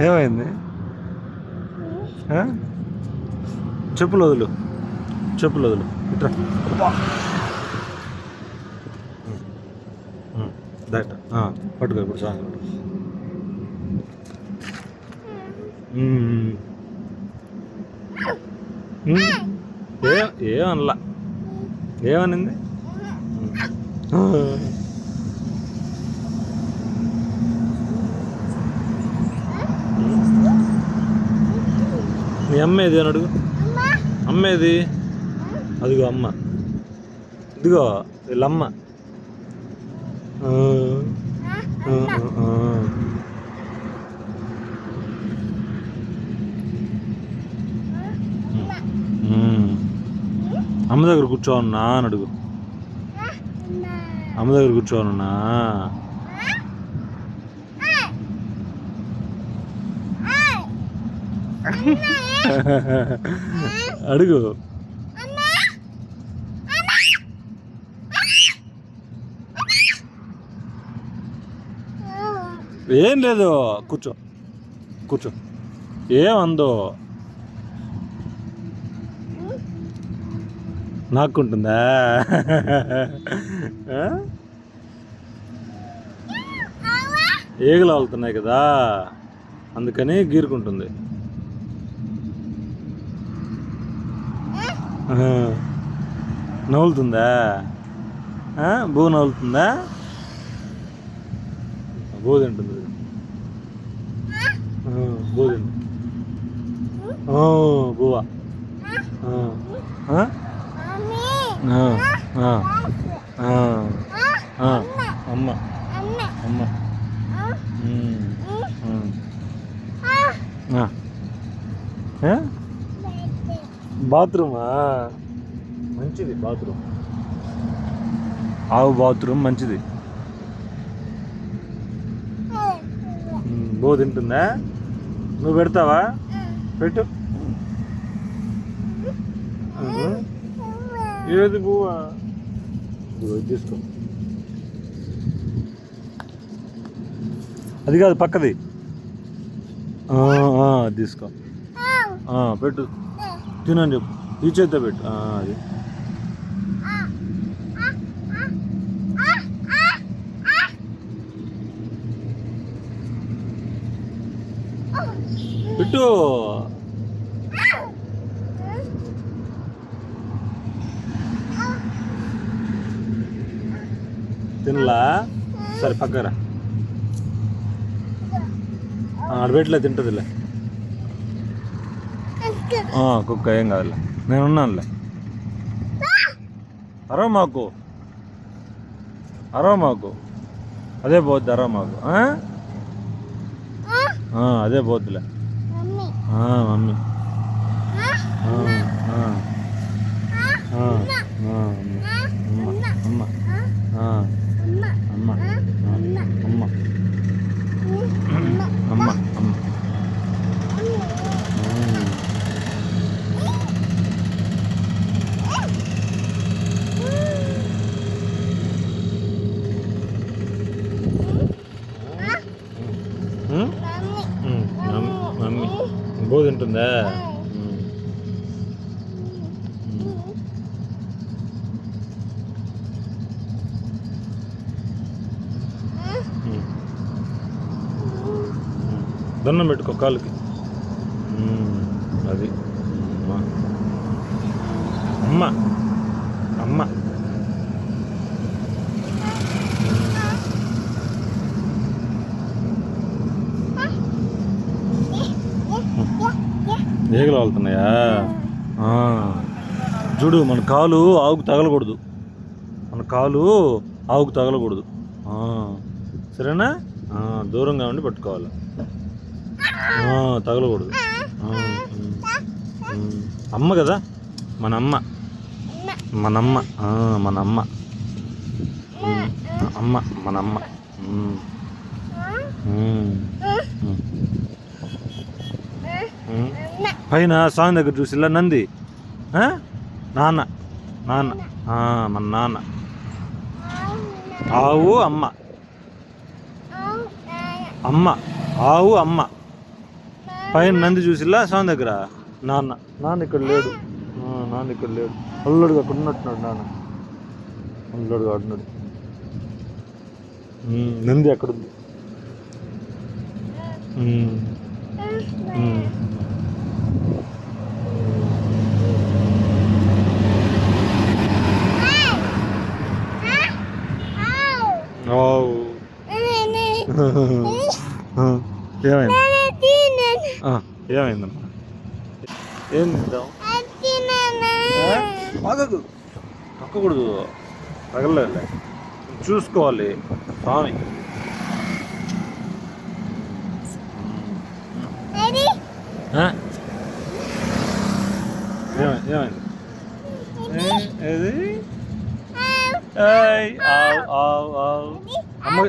ఏమైంది? చెప్పులు వదులు, చెప్పులు వదులు. ఇట్రా దాట పట్టుకో ఇప్పుడు సాంగ్. ఏమనలా. ఏమనింది? నీ అమ్మేది అని అడుగు. అమ్మేది? అదిగో అమ్మ, ఇదిగో వీళ్ళమ్మ. అమ్మ దగ్గర కూర్చోవన్నా అని అడుగు. అమ్మ దగ్గర కూర్చోవన్నా. అడుగు. ఏం లేదు, కూర్చో కూర్చో. ఏమందో నాకుంటుందా? ఏగలు వెళ్తున్నాయి కదా, అందుకని గీరుకుంటుంది. నవ్వులుతుందా? బూ నవ్వులుతుందా? బూ తింటుంది. బూ తింటుంది. బువ్వా. అమ్మ అమ్మ. బాత్రూమా? మంచిది బాత్రూమ్. ఆవు బాత్రూమ్ మంచిది. బో తింటుందా? నువ్వు పెడతావా? పెట్టు. ఏది బువ్వా? తీసుకో. అది కాదు, పక్కది తీసుకో. పెట్టు, తినని చెప్పు. ఈ చేత్తో పెట్టు. అది పెట్టు. తినలా? సరే పక్కరా. అడబెట్లే, తింటుందిలే. కుక్క ఏం కాదులే, నేనున్నానులే. అరవ మాకు, అరవ మాకు. అదే పోద్ది, అరవ మాకు. అదే పోద్దులే. మమ్మీ. అమ్మ అమ్మ అమ్మ అమ్మ అమ్మ. మమ్మీ బో తింటుందా? దండం పెట్టుకో కాలుకి. అది అమ్మ అమ్మ. ఏగలు వెళ్తున్నాయా? చూడు, మన కాలు ఆవుకు తగలకూడదు. మన కాలు ఆవుకు తగలకూడదు. సరేనా? దూరంగా ఉండి పట్టుకోవాలి. తగలకూడదు. అమ్మ కదా, మనమ్మ మనమ్మ మనమ్మ అమ్మ మనమ్మ. పైన సాంగ్ దగ్గర చూసిలా నంది. నాన్న నాన్న మన నాన్న. ఆవు అమ్మ, అమ్మ ఆవు అమ్మ. పైన నంది చూసిల్లా స్వామి దగ్గర. నాన్న ఇక్కడ లేడు. నాన్న ఇక్కడ లేడు. అల్లుడుగా అక్కడ ఉన్నట్టున్నాడు నాన్న. అల్లుడుగా ఆడున్నాడు. నంది అక్కడ ఉంది. ఏమైందమ్మా? ఏం తింటాం? ఆగదు, తక్కకూడదు, తగలలే, చూసుకోవాలి స్వామి. ఏమైంది? ఏది?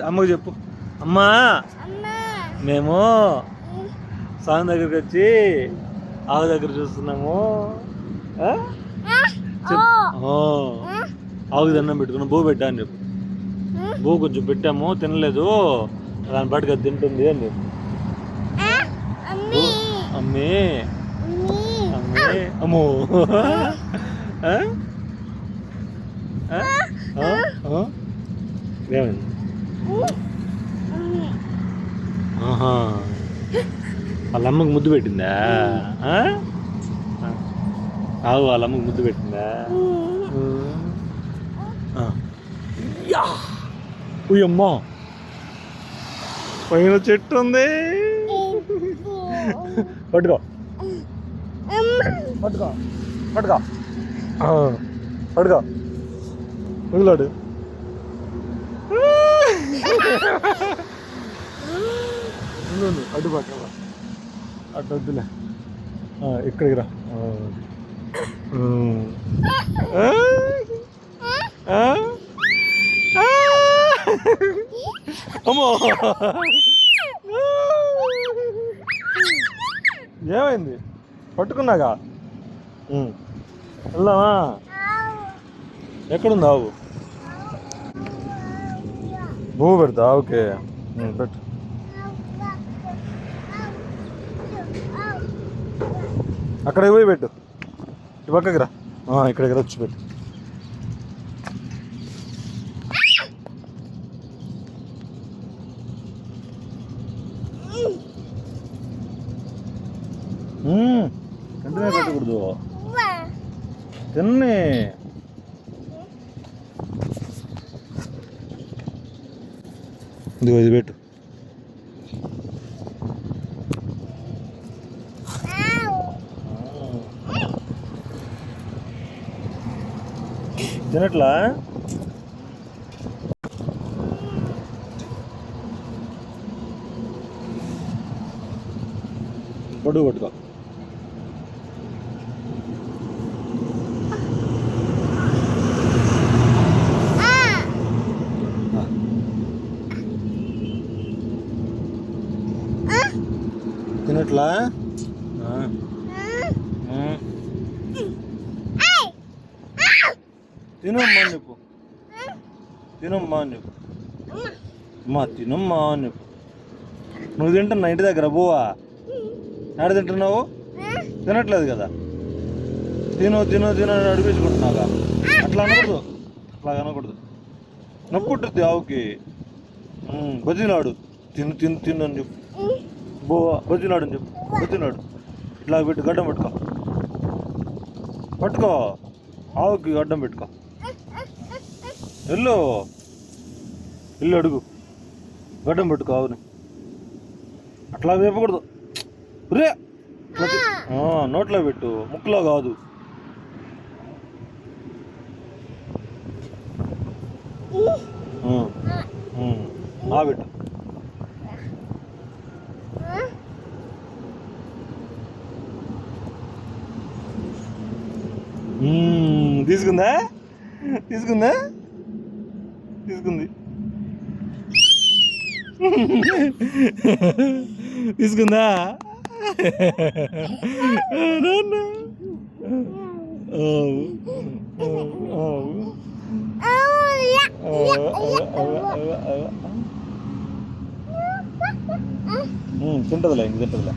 అమ్మకి చెప్పు. అమ్మా, మేము స్వామి దగ్గరికి వచ్చి ఆవు దగ్గర చూస్తున్నాము. ఆవుకి దండం పెట్టుకున్నాం. బో పెట్టా అని చెప్పు. బో కొంచెం పెట్టాము, తినలేదు, దాని పాటికి అది తింటుంది అని చెప్పు. అమ్మే అమ్మే అమ్మో. ఏమైంది? వాళ్ళ అమ్మకి ముద్దు పెట్టిందా? ఆవు వాళ్ళ అమ్మకి ముద్దు పెట్టిందా? ఉయ్యమ్మా, పైన చెట్టు ఉంది. పట్టుకో పట్టుకో పట్టుకో పట్టుకో, వదిలాడు. అడ్డు పట్టాల, అటు వద్దులే, ఇక్కడికి రా. అమ్మో, ఏమైంది? పట్టుకున్నాగా. వెళ్దామా? ఎక్కడుంది ఆవు? భూ పెడతా. ఓకే, పెట్టు. అక్కడికి పోయి పెట్టు. ఇటు పక్కకి రా. ఇక్కడికి వచ్చి పెట్టు. వెంటనే పెట్టకూడదు, తిన్నే. ఇది పెట్టు. తినట్లా? పొడుగు పట్టుకో. తినట్లా? తినమ్మా అని చెప్పు. తినమ్మా అని చెప్పు. అమ్మా తినమ్మా అని చెప్పు. నువ్వు తింటున్నా ఇంటి దగ్గర బోవా? ఎక్కడ తింటున్నావు? తినట్లేదు కదా. తిను తిను తిను అని అడిపించుకుంటున్నాగా. అట్లా అనకూడదు, అట్లా అనకూడదు. నొప్పి ఉంటుంది ఆవుకి. బతినాడు. తిను తిను తిను అని చెప్పు. బోవా బతినాడు అని చెప్పు. బతినాడు. ఇట్లా పెట్టు, గడ్డం పెట్టుకో. పట్టుకో, ఆవుకి గడ్డం పెట్టుకో. వెళ్ళు, వెళ్ళు, అడుగు, గడ్డం పెట్టుకో ఆవుని. అట్లా వేపకూడదు. రే, నోట్లో పెట్టు, ముక్కులో కాదు. పెట్టు. తీసుకుందా? తీసుకుందా? తీసుకుంది. తీసుకుందా? తింటదిలే, ఇంక తింటదిలే.